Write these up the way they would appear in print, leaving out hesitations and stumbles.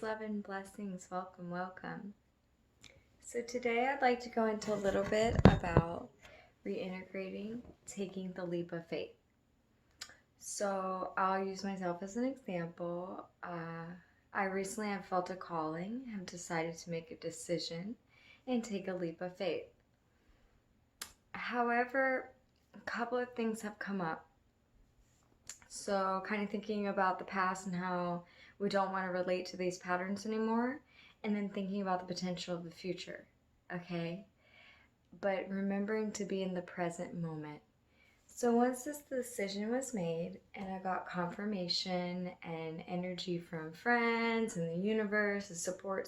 love, and blessings. Welcome, welcome. So today I'd like to go into a little bit about reintegrating, taking the leap of faith. So I'll use myself as an example. I recently have felt a calling, have decided to make a decision and take a leap of faith. However, a couple of things have come up. So kind of thinking about the past and how we don't want to relate to these patterns anymore, and then thinking about the potential of the future, okay? But remembering to be in the present moment. So once this decision was made and I got confirmation and energy from friends and the universe, the support.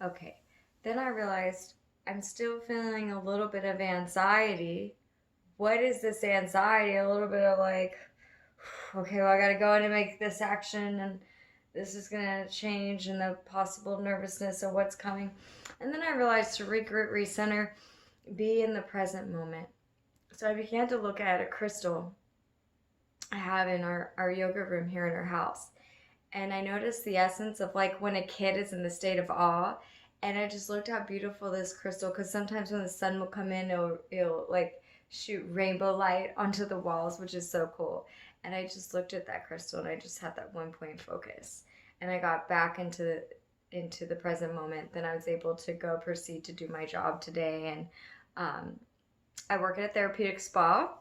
Okay, then I realized I'm still feeling a little bit of anxiety. What is this anxiety? A little bit of like, okay, well, I gotta go in and make this action, and this is gonna change, and the possible nervousness of what's coming. And then I realized to regroup, recenter, be in the present moment. So I began to look at a crystal I have in our yoga room here in our house. And I noticed the essence of like when a kid is in the state of awe. And I just looked how beautiful this crystal, because sometimes when the sun will come in, it'll like shoot rainbow light onto the walls, which is so cool. And I just looked at that crystal and I just had that one point focus. And I got back into the present moment. Then I was able to go proceed to do my job today. And I work at a therapeutic spa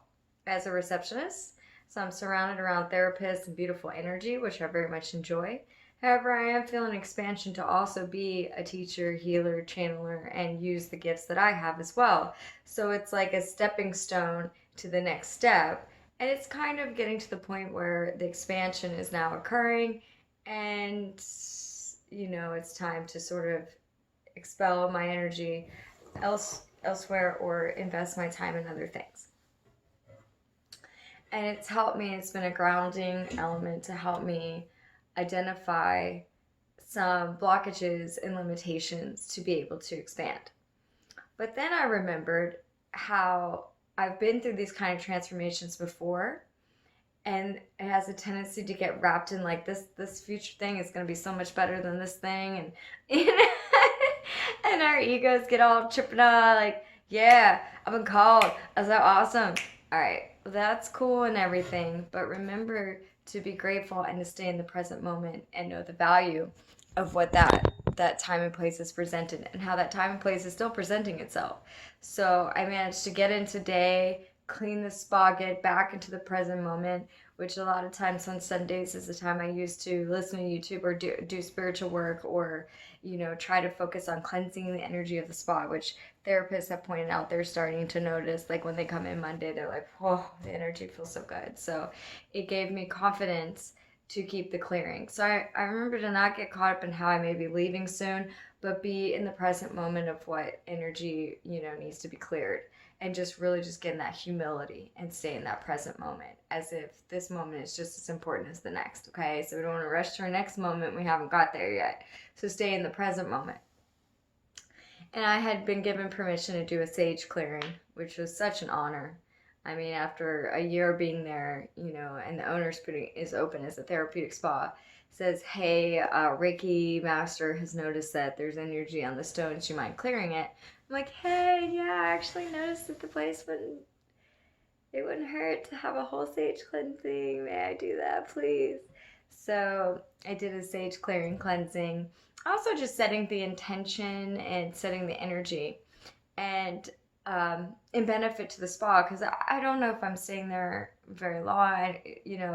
as a receptionist. So I'm surrounded around therapists and beautiful energy, which I very much enjoy. However, I am feeling expansion to also be a teacher, healer, channeler, and use the gifts that I have as well. So it's like a stepping stone to the next step. And it's kind of getting to the point where the expansion is now occurring, and it's time to sort of expel my energy elsewhere or invest my time in other things. And it's helped me. It's been a grounding element to help me identify some blockages and limitations to be able to expand. But then I remembered how I've been through these kind of transformations before, and it has a tendency to get wrapped in like this future thing is going to be so much better than this thing, and and our egos get all tripping up like, yeah, I've been called, I'm so awesome. All right, well, that's cool and everything, but remember to be grateful and to stay in the present moment and know the value of what that time and place is presented, and how that time and place is still presenting itself. So I managed to get in today, clean the spa, get back into the present moment, which a lot of times on Sundays is the time I use to listen to YouTube or do spiritual work, or try to focus on cleansing the energy of the spa, which therapists have pointed out they're starting to notice. Like when they come in Monday, they're like, whoa, the energy feels so good. So it gave me confidence to keep the clearing. So I remember to not get caught up in how I may be leaving soon, but be in the present moment of what energy, needs to be cleared. And just really just get in that humility and stay in that present moment, as if this moment is just as important as the next, okay? So we don't want to rush to our next moment. We haven't got there yet. So stay in the present moment. And I had been given permission to do a sage clearing, which was such an honor. I mean, after a year being there, and the owner's is open as a therapeutic spa, says, hey, Reiki master has noticed that there's energy on the stone. Do you mind clearing it? I'm like, hey, yeah, I actually noticed that the place wouldn't hurt to have a whole sage cleansing. May I do that, please? So I did a sage clearing cleansing. Also just setting the intention and setting the energy, and in benefit to the spa, because I don't know if I'm staying there very long,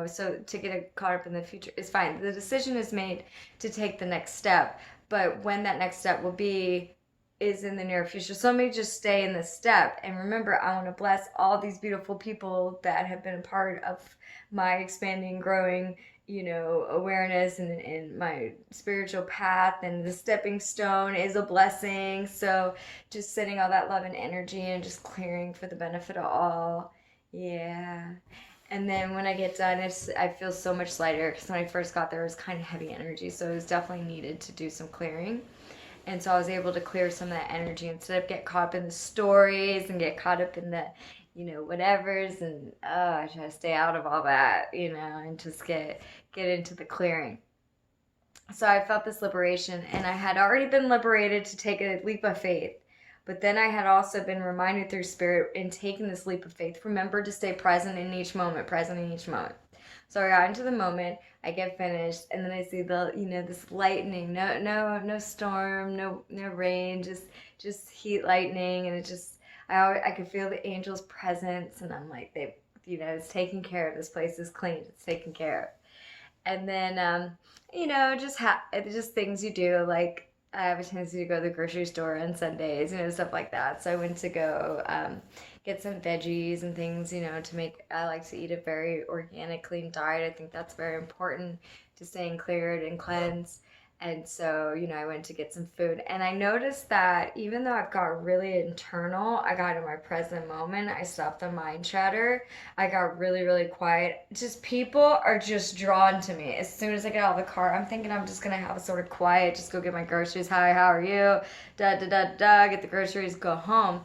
so to get caught up in the future is fine. The decision is made to take the next step, but when that next step will be is in the near future. So let me just stay in this step. And remember, I want to bless all these beautiful people that have been a part of my expanding, growing, awareness and my spiritual path. And the stepping stone is a blessing. So just sending all that love and energy and just clearing for the benefit of all. Yeah. And then when I get done, I feel so much lighter, because when I first got there, it was kind of heavy energy. So it was definitely needed to do some clearing. And so I was able to clear some of that energy instead of get caught up in the stories and get caught up in the, whatevers. And I try to stay out of all that, and just get into the clearing. So I felt this liberation, and I had already been liberated to take a leap of faith. But then I had also been reminded through spirit in taking this leap of faith, remember to stay present in each moment, present in each moment. So I got into the moment, I get finished, and then I see the, this lightning, no storm, no rain, just heat lightning, and it just, I could feel the angels' presence, and I'm like, it's taken care of. This place is clean. It's taken care of. And then, just things you do, like I have a tendency to go to the grocery store on Sundays, stuff like that. So I went to go get some veggies and things, to make. I like to eat a very organic, clean diet. I think that's very important to staying cleared and cleansed. And so, I went to get some food. And I noticed that even though I've got really internal, I got in my present moment, I stopped the mind chatter, I got really, really quiet. Just people are just drawn to me. As soon as I get out of the car, I'm thinking I'm just going to have a sort of quiet, just go get my groceries. Hi, how are you? Get the groceries, go home.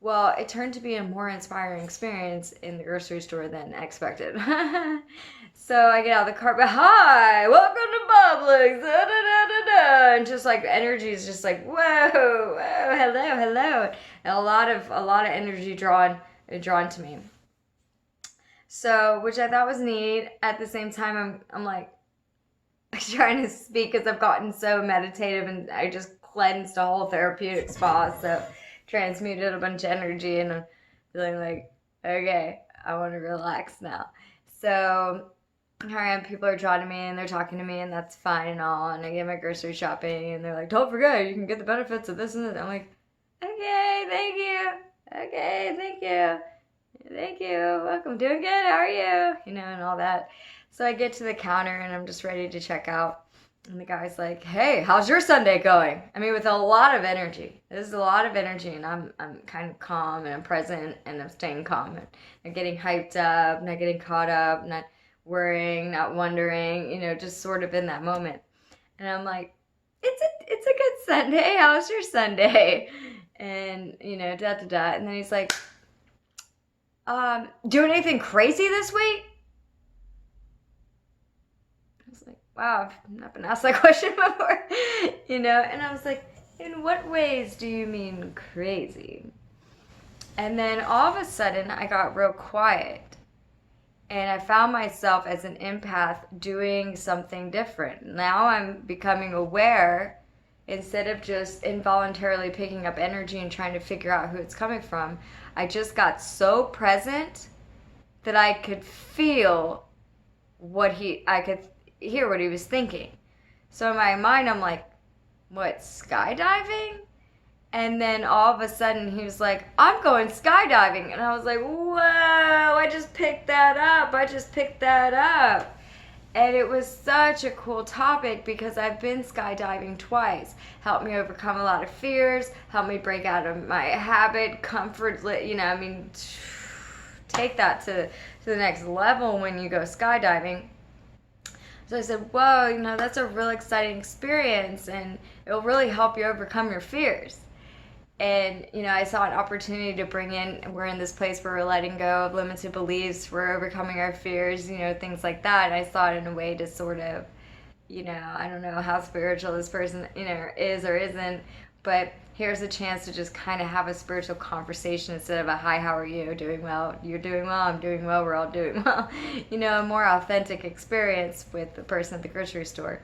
Well, it turned to be a more inspiring experience in the grocery store than expected. So I get out of the car, but hi, welcome to Publix, da, da, da, da, da. And just like energy is just like whoa, hello, and a lot of energy drawn to me. So, which I thought was neat. At the same time, I'm like trying to speak because I've gotten so meditative, and I just cleansed a whole therapeutic spa, so transmuted a bunch of energy, and I'm feeling like, okay, I want to relax now. So here I am, people are drawn to me, and they're talking to me, and that's fine and all, and I get my grocery shopping, and they're like, don't forget, you can get the benefits of this and this. I'm like, okay, thank you. Okay, thank you. Thank you. Welcome. Doing good. How are you? And all that. So I get to the counter, and I'm just ready to check out. And the guy's like, hey, how's your Sunday going? I mean, with a lot of energy. This is a lot of energy, and I'm kind of calm, and I'm present, and I'm staying calm. And I'm getting hyped up, not getting caught up, not worrying, not wondering, just sort of in that moment. And I'm like, it's a good Sunday. How's your Sunday? And, And then he's like, doing anything crazy this week? I was like, wow, I've not been asked that question before, And I was like, in what ways do you mean crazy? And then all of a sudden I got real quiet. And I found myself as an empath doing something different. Now I'm becoming aware instead of just involuntarily picking up energy and trying to figure out who it's coming from. I just got so present that I could feel I could hear what he was thinking. So in my mind, I'm like, what, skydiving? And then all of a sudden he was like, I'm going skydiving. And I was like, whoa, I just picked that up. And it was such a cool topic because I've been skydiving twice. Helped me overcome a lot of fears, helped me break out of my habit, take that to the next level when you go skydiving. So I said, whoa, that's a real exciting experience, and it'll really help you overcome your fears. And, I saw an opportunity to bring in, we're in this place where we're letting go of limited beliefs, we're overcoming our fears, things like that. And I saw it in a way to sort of, I don't know how spiritual this person, is or isn't, but here's a chance to just kind of have a spiritual conversation instead of a, hi, how are you? Doing well? You're doing well? I'm doing well? We're all doing well. A more authentic experience with the person at the grocery store.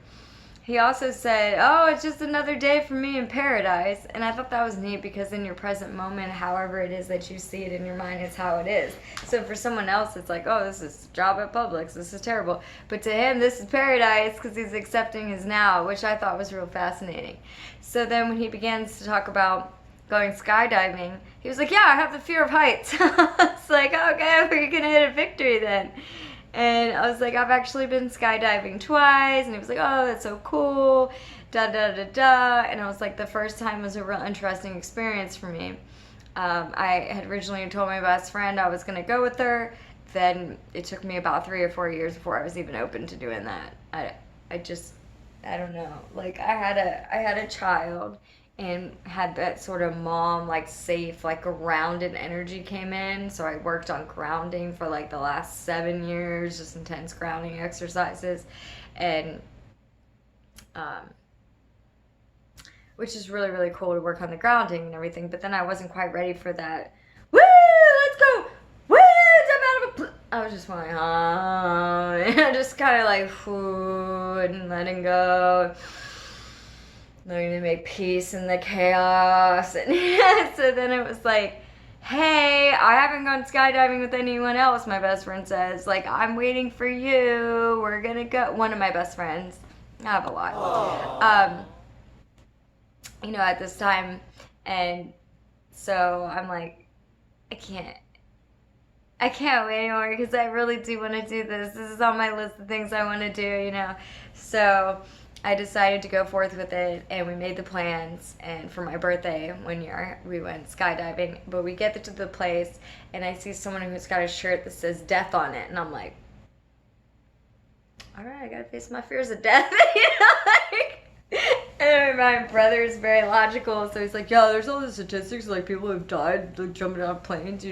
He also said, oh, it's just another day for me in paradise. And I thought that was neat because in your present moment, however it is that you see it in your mind, is how it is. So for someone else, it's like, oh, this is a job at Publix. This is terrible. But to him, this is paradise because he's accepting his now, which I thought was real fascinating. So then when he begins to talk about going skydiving, he was like, yeah, I have the fear of heights. It's like, okay, we're going to hit a victory then. And I was like, I've actually been skydiving twice. And he was like, oh, that's so cool. And I was like, the first time was a real interesting experience for me. I had originally told my best friend I was going to go with her. Then it took me about 3 or 4 years before I was even open to doing that. I don't know. Like I had a child and had that sort of mom, like safe, like grounded energy came in. So I worked on grounding for like the last 7 years, just intense grounding exercises. And which is really, really cool to work on the grounding and everything. But then I wasn't quite ready for that. Woo! Let's go! Woo! Jump out of a I was just going, and just kind of like, whoo, and letting go. Learning to make peace in the chaos. And so then it was like, hey, I haven't gone skydiving with anyone else, my best friend says. Like, I'm waiting for you. We're going to go. One of my best friends. I have a lot. At this time. And so I'm like, I can't wait anymore because I really do want to do this. This is on my list of things I want to do, So I decided to go forth with it, and we made the plans. And for my birthday one year, we went skydiving. But we get to the place, and I see someone who's got a shirt that says death on it. And I'm like, all right, I got to face my fears of death. And my brother is very logical, so he's like, yeah, there's all the statistics, like people have died like jumping out of planes,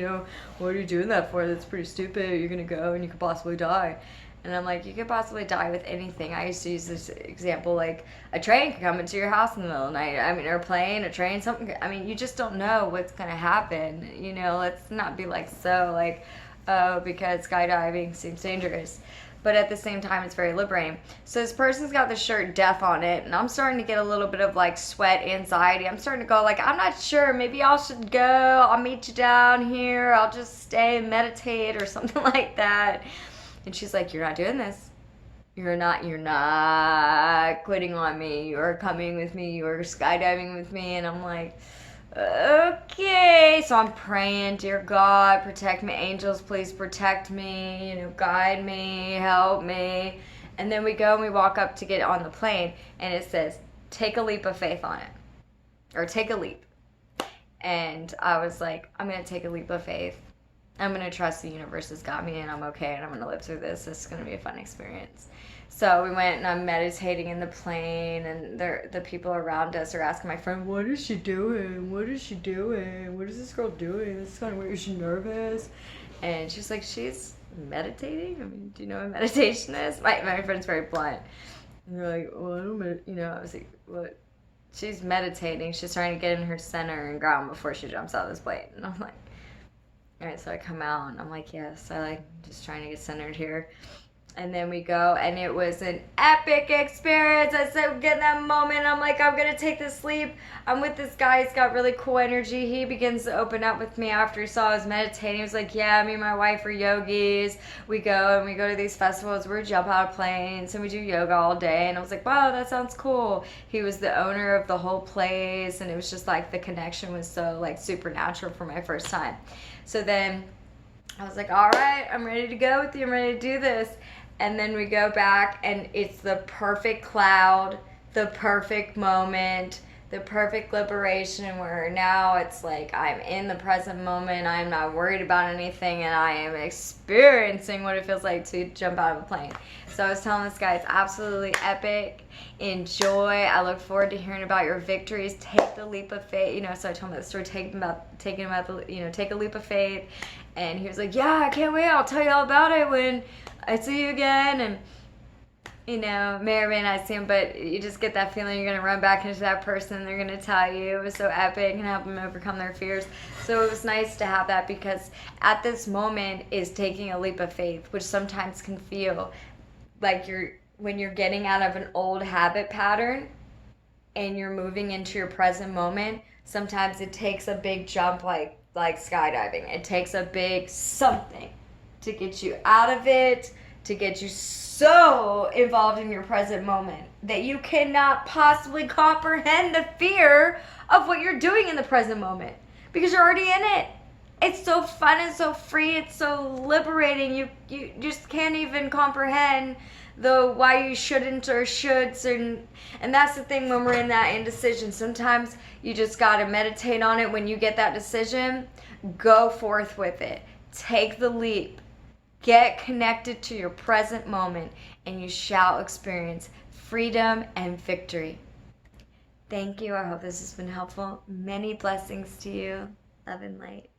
what are you doing that for? That's pretty stupid. You're gonna go and you could possibly die. And I'm like, you could possibly die with anything. I used to use this example, like a train could come into your house in the middle of the night. Or a plane, a train, something. You just don't know what's gonna happen. Let's not be like because skydiving seems dangerous. But at the same time, it's very liberating. So this person's got the shirt death on it, and I'm starting to get a little bit of like sweat anxiety. I'm starting to go like, I'm not sure, maybe I should go. I'll meet you down here. I'll just stay and meditate or something like that. And she's like, you're not doing this. You're not quitting on me. You're coming with me. You're skydiving with me. And I'm like, okay. So I'm praying, dear God, protect me. Angels, please protect me. Guide me, help me. And then we go and we walk up to get on the plane. And it says, take a leap of faith on it. Or take a leap. And I was like, I'm going to take a leap of faith. I'm going to trust the universe has got me, and I'm okay, and I'm going to live through this. This is going to be a fun experience. So we went, and I'm meditating in the plane, and the people around us are asking my friend, what is she doing? What is she doing? What is this girl doing? This is kind of weird. Is she nervous? And she's like, she's meditating? Do you know what meditation is? My friend's very blunt. And they're like, well, I don't I was like, what? She's meditating. She's trying to get in her center and ground before she jumps out of this plane. And I'm like, all right, so I come out, and I'm like, yes, just trying to get centered here. And then we go, and it was an epic experience. I said, get in that moment. I'm like, I'm going to take this leap. I'm with this guy. He's got really cool energy. He begins to open up with me after he saw I was meditating. He was like, yeah, me and my wife are yogis. We go to these festivals where we jump out of planes, and we do yoga all day. And I was like, wow, that sounds cool. He was the owner of the whole place, and it was just like the connection was so like supernatural for my first time. So then I was like, all right, I'm ready to go with you. I'm ready to do this. And then we go back, and it's the perfect cloud, the perfect moment, the perfect liberation, where now it's like I'm in the present moment. I'm not worried about anything, and I am experiencing what it feels like to jump out of a plane. So I was telling this guy, it's absolutely epic. Enjoy. I look forward to hearing about your victories. Take the leap of faith. So I told him that story, take a leap of faith. And he was like, yeah, I can't wait. I'll tell you all about it when I see you again. And, may or may not see him, but you just get that feeling you're going to run back into that person. They're going to tell you it was so epic and help them overcome their fears. So it was nice to have that, because at this moment is taking a leap of faith, which sometimes can feel like when you're getting out of an old habit pattern and you're moving into your present moment. Sometimes it takes a big jump like skydiving. It takes a big something to get you out of it, to get you so involved in your present moment that you cannot possibly comprehend the fear of what you're doing in the present moment, because you're already in it. It's so fun and so free. It's so liberating. You just can't even comprehend the why you shouldn't or shoulds. And that's the thing when we're in that indecision. Sometimes you just got to meditate on it. When you get that decision, go forth with it. Take the leap. Get connected to your present moment, and you shall experience freedom and victory. Thank you. I hope this has been helpful. Many blessings to you. Love and light.